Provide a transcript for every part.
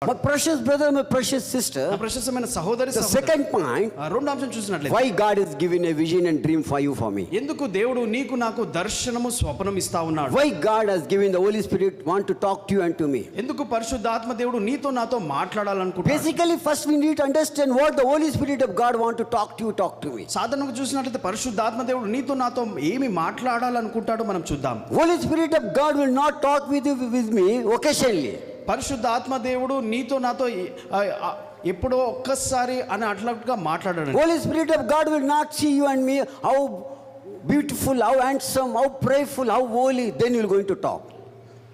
My precious brother, my precious sister, నా ప్రశస్తమైన సహోదరి the second point, రెండో అంశం చూసినట్లయితే why God is giving a vision and dream for you, for me. ఎందుకు దేవుడు నీకు నాకు దర్శనము స్వప్నం ఇస్తా ఉన్నాడు? Why God has given the Holy Spirit want to talk to you and to me. ఎందుకు పరిశుద్ధాత్మ దేవుడు నీతో నాతో మాట్లాడాలనుకుంటున్నాడు? Basically, first we need to understand what the Holy Spirit of God want to talk to me. సాధారణంగా చూసినట్లయితే పరిశుద్ధాత్మ దేవుడు నీతో నాతో ఏమి మాట్లాడాలనుకుంటాడో మనం చూద్దాం. Holy Spirit of God will not talk with me occasionally. పరిశుద్ధాత్మ దేవుడు నీతో నాతో ఎప్పుడో ఒక్కసారి అని అట్లా మాట్లాడాడు. Holy Spirit of God will not see you and me how beautiful, how handsome, how prayerful, how holy, then you are going to talk.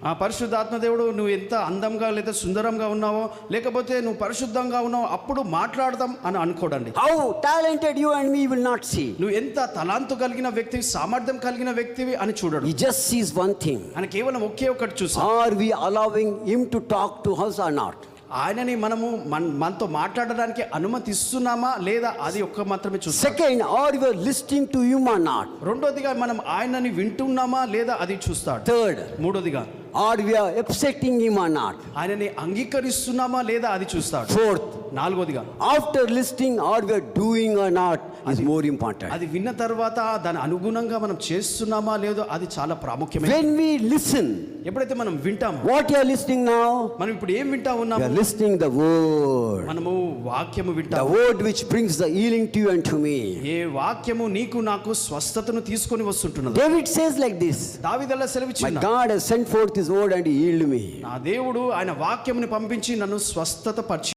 ఆ పరిశుద్ధాత్మ దేవుడు నువ్వు ఎంత అందంగా లేదా సుందరంగా ఉన్నావో లేకపోతే నువ్వు పరిశుద్ధంగా ఉన్నావో అప్పుడు మాట్లాడదాం అని అనుకోడండి. How talented you and me will not see. నువ్వు ఎంత తలాంతు కలిగిన వ్యక్తివి, సామర్థ్యం కలిగిన వ్యక్తివి అని చూడడు. He just sees one thing. ఆయన కేవలం ఒకే ఒకటి చూస్తాడు. Are we allowing him to talk to us or not? ఆయనని మనము మనతో మాట్లాడడానికి అనుమతిస్తున్నామా లేదా అది ఒక్క మాత్రమే చూస్తాం. Second, are we listening to him or not? రెండోదిగా మనం ఆయనని వింటున్నామా లేదా అది చూస్తాడు. Third, మూడోదిగా are we accepting him or not? ఆయనని అంగీకరిస్తున్నామా లేదా అది చూస్తాడు. Fourth, నాలుగోదిగా after listening, are we doing or not is more important. అది విన్న తర్వాత దాని అనుగుణంగా మనం చేస్తున్నామా లేదో అది చాలా ప్రాముఖ్యమైనది. When we listen, ఎప్పుడైతే మనం వింటామో, what you are listening now? మనం ఇప్పుడు ఏం వింటా You ఉన్నాము? are listening the word. మనము వాక్యము The వింటాము. word which brings the healing to you and to me. ఏ వాక్యము నీకు నాకు స్వస్థతను తీసుకొని వస్తుంటున్నది. David says like this, దావీదు అలా my సెలవిచ్చిండు, God has sent forth his word and he healed me. నా దేవుడు ఆయన వాక్యముని పంపించి నన్ను స్వస్థత పరిచి